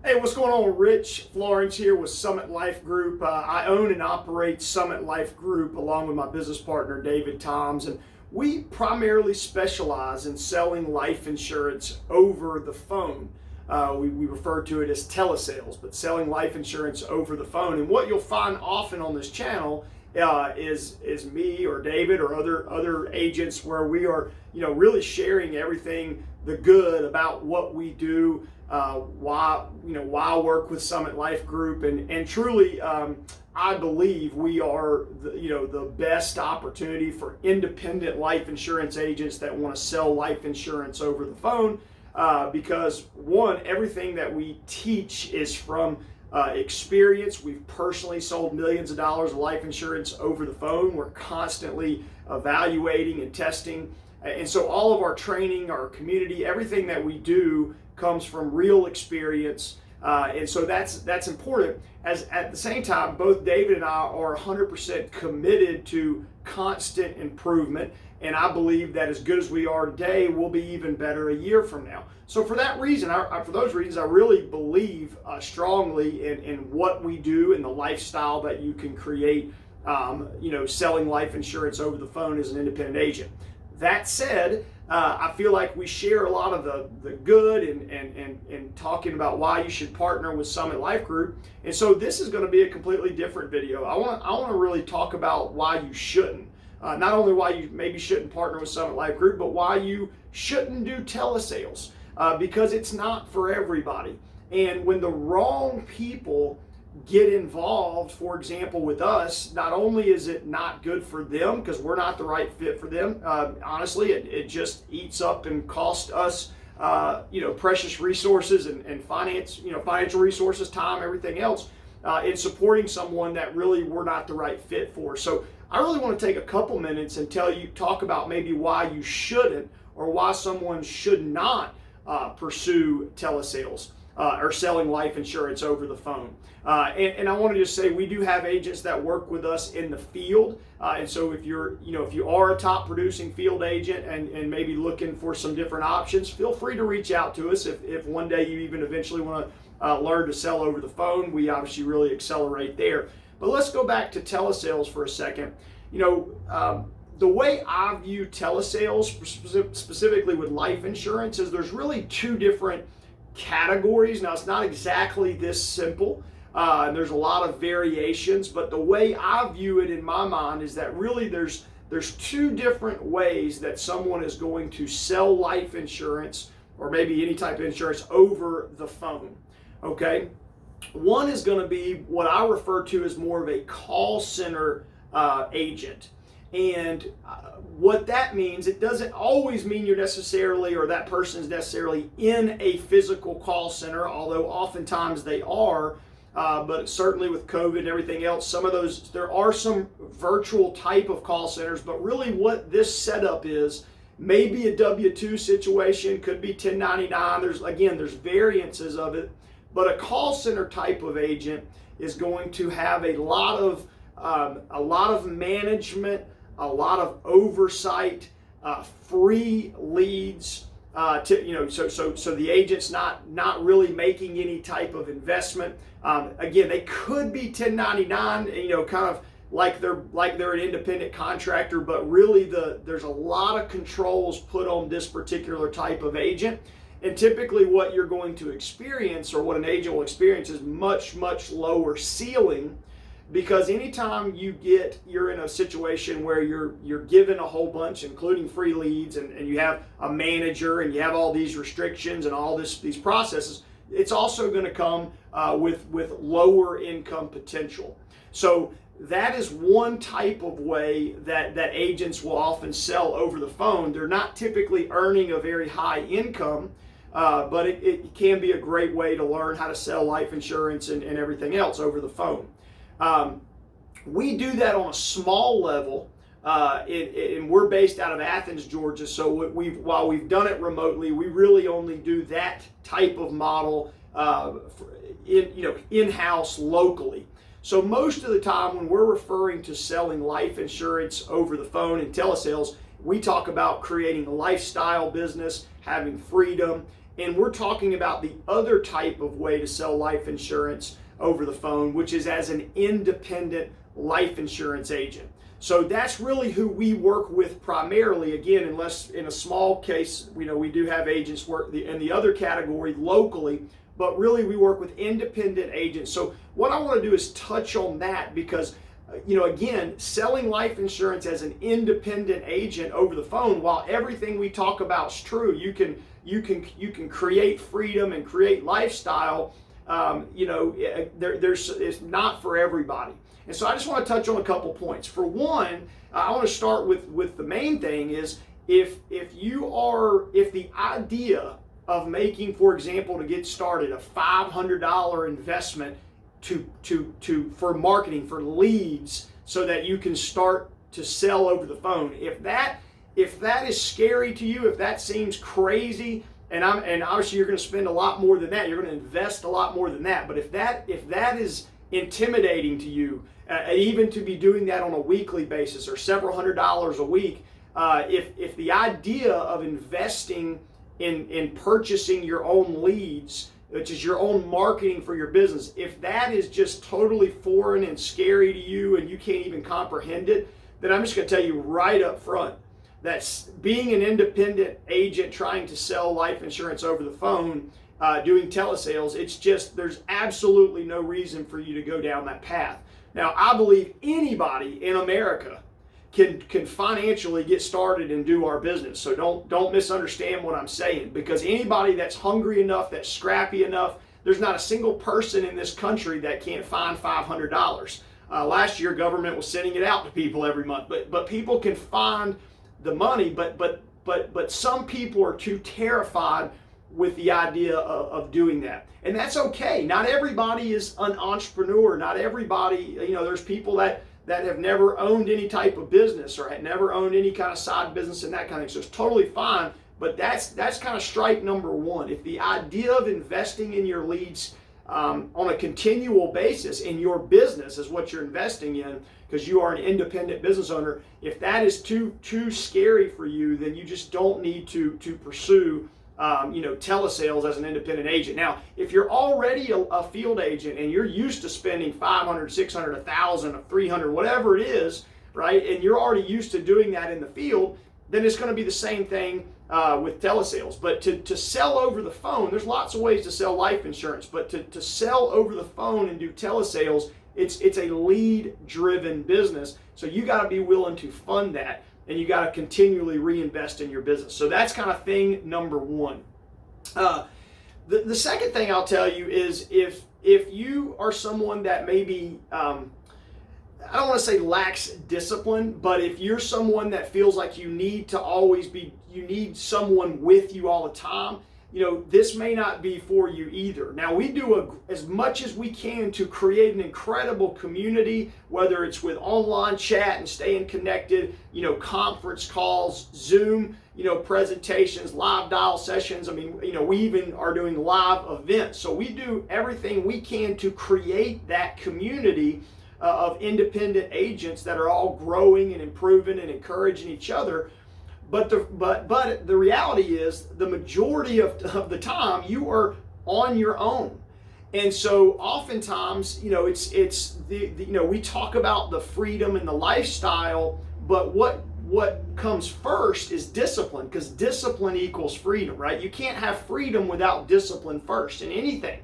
Hey, what's going on? Rich Florence here with Summit Life Group. I own and operate Summit Life Group along with my business partner, David Toms, and we primarily specialize in selling life insurance over the phone. We refer to it as telesales, but selling life insurance over the phone. And what you'll find often on this channel is me or David or other agents where we are, really sharing everything the good about what we do, why I work with Summit Life Group, and truly I believe we are the best opportunity for independent life insurance agents that want to sell life insurance over the phone, because one, everything that we teach is from experience. We've personally sold millions of dollars of life insurance over the phone. We're constantly evaluating and testing. And so all of our training, our community, everything that we do comes from real experience. And so that's important. As at the same time, both David and I are 100% committed to constant improvement. And I believe that as good as we are today, we'll be even better a year from now. So for that reason, for those reasons, I really believe strongly in what we do and the lifestyle that you can create, selling life insurance over the phone as an independent agent. That said, I feel like we share a lot of the good and talking about why you should partner with Summit Life Group. And so this is going to be a completely different video. I want to really talk about why you shouldn't. Not only why you maybe shouldn't partner with Summit Life Group, but why you shouldn't do telesales, because it's not for everybody. And when the wrong people get involved, for example, with us, not only is it not good for them because we're not the right fit for them, honestly, it just eats up and costs us, precious resources and financial resources, time, everything else, in supporting someone that really we're not the right fit for. So I really want to take a couple minutes and talk about maybe why you shouldn't, or why someone should not pursue telesales or selling life insurance over the phone. And I want to just say we do have agents that work with us in the field. And so if you are a top producing field agent and maybe looking for some different options, feel free to reach out to us. If one day you even eventually want to learn to sell over the phone, we obviously really accelerate there. But let's go back to telesales for a second. The way I view telesales, specifically with life insurance, is there's really two different categories. Now, it's not exactly this simple. And there's a lot of variations, but the way I view it in my mind is that really there's two different ways that someone is going to sell life insurance, or maybe any type of insurance, over the phone. Okay? One is going to be what I refer to as more of a call center agent. And what that means, it doesn't always mean you're necessarily, or that person is necessarily in a physical call center, although oftentimes they are. But certainly with COVID and everything else, some of those, there are some virtual type of call centers, but really what this setup is, maybe a W-2 situation, could be 1099. There's variances of it, but a call center type of agent is going to have a lot of management, a lot of oversight, free leads. So the agent's not really making any type of investment. Again, they could be 1099, kind of like they're an independent contractor, but really there's a lot of controls put on this particular type of agent. And typically what you're going to experience, or what an agent will experience, is much, much lower ceiling. Because anytime you're in a situation where you're given a whole bunch, including free leads, and you have a manager and you have all these restrictions and all these processes, it's also going to come with lower income potential. So that is one type of way that agents will often sell over the phone. They're not typically earning a very high income, but it can be a great way to learn how to sell life insurance and everything else over the phone. We do that on a small level, and we're based out of Athens, Georgia. So while we've done it remotely, we really only do that type of model, in-house locally. So most of the time when we're referring to selling life insurance over the phone and telesales, we talk about creating a lifestyle business, having freedom, And we're talking about the other type of way to sell life insurance over the phone, which is as an independent life insurance agent. So that's really who we work with primarily. Again, unless in a small case, we do have agents work in the other category locally, but really we work with independent agents. So what I want to do is touch on that because, again, selling life insurance as an independent agent over the phone, while everything we talk about is true, you can create freedom and create lifestyle. It's not for everybody. And so I just want to touch on a couple points. For one, I want to start with the main thing is if the idea of making, for example, to get started, a $500 investment for marketing, for leads, so that you can start to sell over the phone. If that is scary to you, if that seems crazy, and obviously you're going to spend a lot more than that, you're going to invest a lot more than that. But if that is intimidating to you, even to be doing that on a weekly basis or several $100s a week, if the idea of investing in purchasing your own leads, which is your own marketing for your business, if that is just totally foreign and scary to you and you can't even comprehend it, then I'm just going to tell you right up front that being an independent agent trying to sell life insurance over the phone, doing telesales, there's absolutely no reason for you to go down that path. Now, I believe anybody in America can financially get started and do our business. So don't misunderstand what I'm saying, because anybody that's hungry enough, that's scrappy enough, there's not a single person in this country that can't find $500. Last year, government was sending it out to people every month, but people can find the money, but some people are too terrified with the idea of doing that. And that's okay. Not everybody is an entrepreneur. Not everybody, there's people that have never owned any type of business or had never owned any kind of side business and that kind of thing. So it's totally fine, but that's kind of strike number one. If the idea of investing in your leads on a continual basis in your business is what you're investing in, because you are an independent business owner, if that is too scary for you, then you just don't need to pursue telesales as an independent agent. Now, if you're already a field agent and you're used to spending $500, $600, $1,000, $300, whatever it is, right, and you're already used to doing that in the field, then it's going to be the same thing with telesales. But to sell over the phone, there's lots of ways to sell life insurance, but to sell over the phone and do telesales, it's a lead-driven business, so you got to be willing to fund that. And you got to continually reinvest in your business. So that's kind of thing number one. The second thing I'll tell you is if you are someone that maybe, I don't want to say lacks discipline, but if you're someone that feels like you need someone with you all the time, this may not be for you either. Now, we do as much as we can to create an incredible community, whether it's with online chat and staying connected, conference calls, Zoom, presentations, live dial sessions. I mean, we even are doing live events. So we do everything we can to create that community of independent agents that are all growing and improving and encouraging each other. But the reality is the majority of the time you are on your own. And so oftentimes, we talk about the freedom and the lifestyle, but what comes first is discipline, because discipline equals freedom, right? You can't have freedom without discipline first in anything.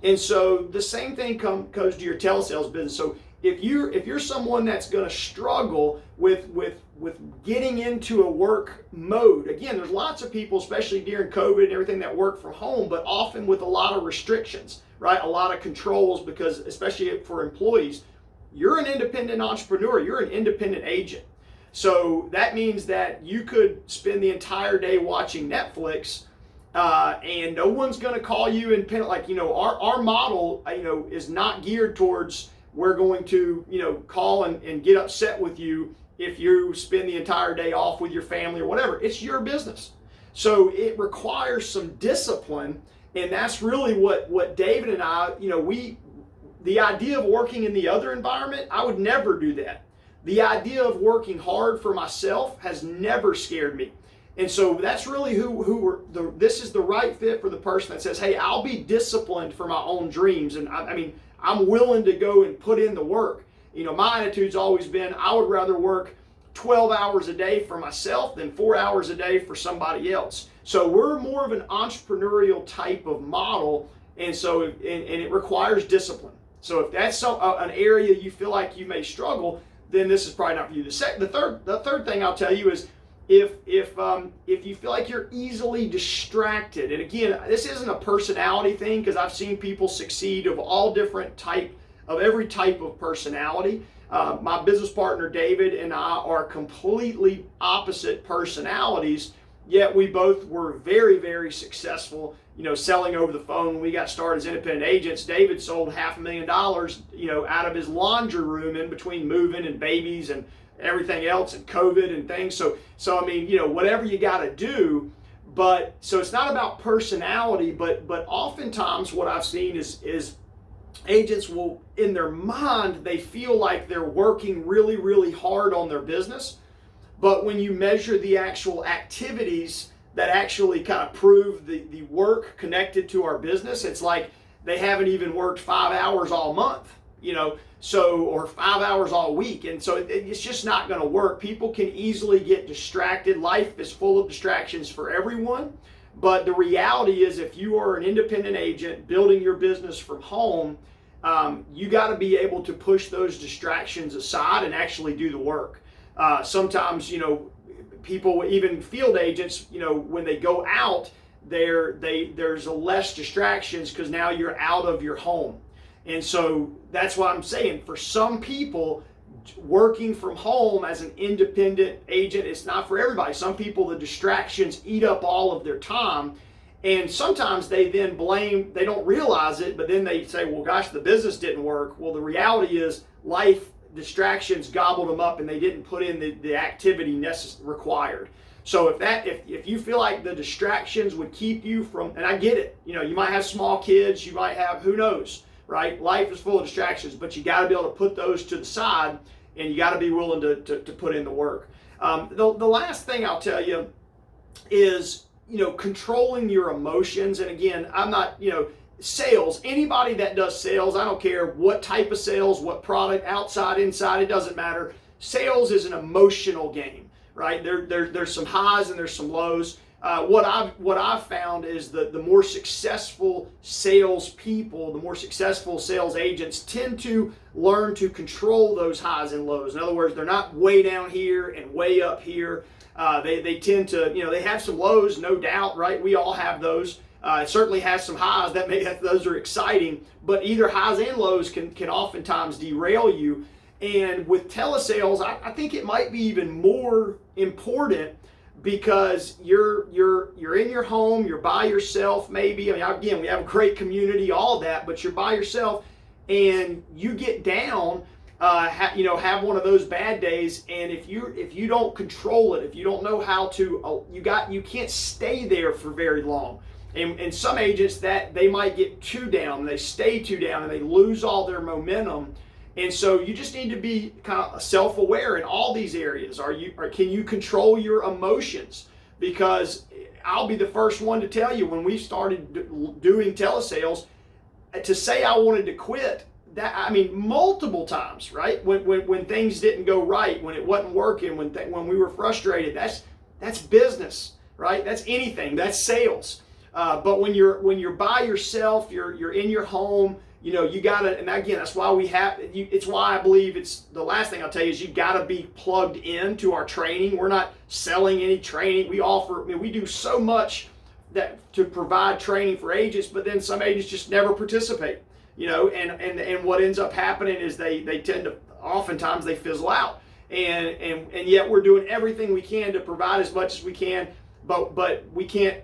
And so the same thing goes to your telesales business. So if you're someone that's going to struggle with getting into a work mode, again, there's lots of people, especially during COVID and everything, that work from home, but often with a lot of restrictions, right? A lot of controls, because especially for employees, you're an independent entrepreneur, you're an independent agent. So that means that you could spend the entire day watching Netflix, and no one's going to call you and our model, is not geared towards we're going to, call and get upset with you if you spend the entire day off with your family or whatever. It's your business. So it requires some discipline, and that's really what David and I, the idea of working in the other environment, I would never do that. The idea of working hard for myself has never scared me. And so that's really this is the right fit for the person that says, hey, I'll be disciplined for my own dreams. And I mean, I'm willing to go and put in the work. You know, my attitude's always been, I would rather work 12 hours a day for myself than 4 hours a day for somebody else. So we're more of an entrepreneurial type of model, and so and it requires discipline. So if that's an area you feel like you may struggle, then this is probably not for you. The third thing I'll tell you is if you feel like you're easily distracted, and again, this isn't a personality thing, because I've seen people succeed of every type of personality. My business partner David and I are completely opposite personalities, yet we both were very, very successful, you know, selling over the phone. When we got started as independent agents, David sold $500,000, you know, out of his laundry room in between moving and babies and everything else and COVID and things. So I mean, you know, whatever you got to do. But so it's not about personality, but oftentimes what I've seen is agents will, in their mind, they feel like they're working really, really hard on their business. But when you measure the actual activities that actually kind of prove the work connected to our business, it's like they haven't even worked 5 hours all month, you know, or 5 hours all week. And so it's just not going to work. People can easily get distracted. Life is full of distractions for everyone. But the reality is, if you are an independent agent building your business from home, you got to be able to push those distractions aside and actually do the work. Sometimes, you know, people, even field agents, you know, when they go out, there's less distractions because now you're out of your home. And so that's why I'm saying, for some people, working from home as an independent agent, it's not for everybody. Some people, the distractions eat up all of their time, and sometimes they then blame, they don't realize it, but then they say, well, gosh, the business didn't work. Well, the reality is life distractions gobbled them up, and they didn't put in the activity required. So if you feel like the distractions would keep you from, and I get it, you know, you might have small kids, you might have, who knows, right? Life is full of distractions, but you got to be able to put those to the side, and you got to be willing to put in the work. The last thing I'll tell you is, you know, controlling your emotions. And again, I'm not, you know, sales, anybody that does sales, I don't care what type of sales, what product, outside, inside, it doesn't matter. Sales is an emotional game, right? There's some highs and there's some lows. What I've found is that the more successful sales people, the more successful sales agents tend to learn to control those highs and lows. In other words, they're not way down here and way up here. They tend to, you know, they have some lows, no doubt, right? We all have those. It certainly has some highs. Those are exciting, but either highs and lows can oftentimes derail you. And with telesales, I think it might be even more important, because you're in your home, you're by yourself maybe. I mean, again, we have a great community, all that, but you're by yourself, and you get down, have one of those bad days, and if you don't control it, if you don't know how to, you can't stay there for very long. And some agents, that they might get too down, they stay too down, and they lose all their momentum. And so you just need to be kind of self-aware in all these areas. Can you control your emotions? Because I'll be the first one to tell you, when we started doing telesales, to say I wanted to quit, that, I mean, multiple times, right? When things didn't go right, when it wasn't working, when we were frustrated, that's business, right? That's anything, that's sales. But when you're by yourself, you're in your home, you know, you gotta, and again, that's why it's why I believe it's the last thing I'll tell you is you gotta be plugged into our training. We're not selling any training. We do so much to provide training for agents, but then some agents just never participate, you know, and what ends up happening is they tend to, oftentimes they fizzle out. And yet we're doing everything we can to provide as much as we can, but we can't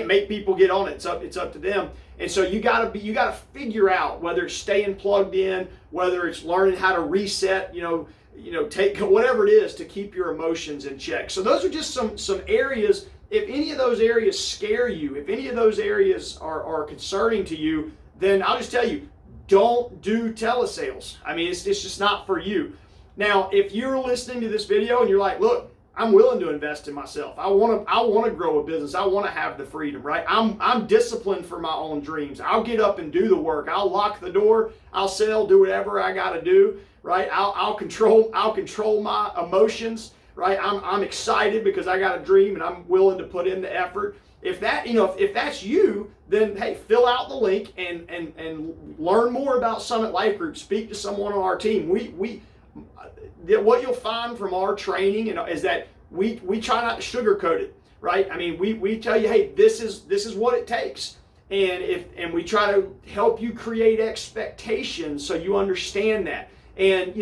make people get on it. It's up to them. And so you gotta figure out whether it's staying plugged in, whether it's learning how to reset, take whatever it is to keep your emotions in check. So those are just some areas. If any of those areas scare you, if any of those areas are concerning to you, then I'll just tell you, don't do telesales. I mean, it's just not for you. Now, if you're listening to this video and you're like, look, I'm willing to invest in myself. I want to grow a business. I want to have the freedom, right? I'm disciplined for my own dreams. I'll get up and do the work. I'll lock the door. I'll sell, do whatever I got to do, right? I'll control my emotions, right? I'm excited because I got a dream and I'm willing to put in the effort. If that's you, then hey, fill out the link and learn more about Summit Life Group. Speak to someone on our team. What you'll find from our training is that we try not to sugarcoat it, right? I mean, we tell you, hey, this is what it takes, and we try to help you create expectations so you understand that. And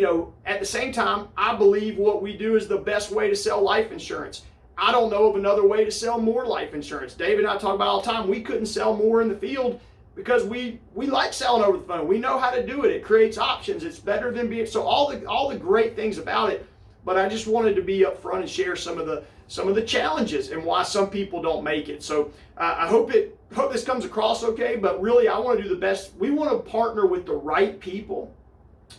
at the same time, I believe what we do is the best way to sell life insurance. I don't know of another way to sell more life insurance. David and I talk about all the time. We couldn't sell more in the field because we like selling over the phone. We know how to do it. It creates options. It's better than being so all the great things about it. But I just wanted to be upfront and share some of the challenges and why some people don't make it. So I hope this comes across okay. But really, I want to do the best. We want to partner with the right people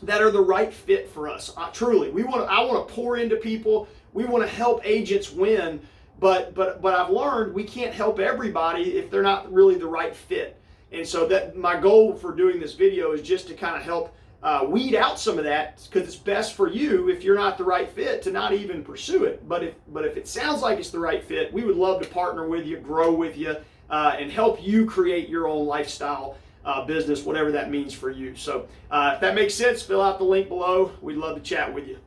that are the right fit for us. Truly, I want to pour into people. We want to help agents win. But I've learned we can't help everybody if they're not really the right fit. And so that my goal for doing this video is just to kind of help weed out some of that, because it's best for you if you're not the right fit to not even pursue it. But if it sounds like it's the right fit, we would love to partner with you, grow with you, and help you create your own lifestyle business, whatever that means for you. So if that makes sense, fill out the link below. We'd love to chat with you.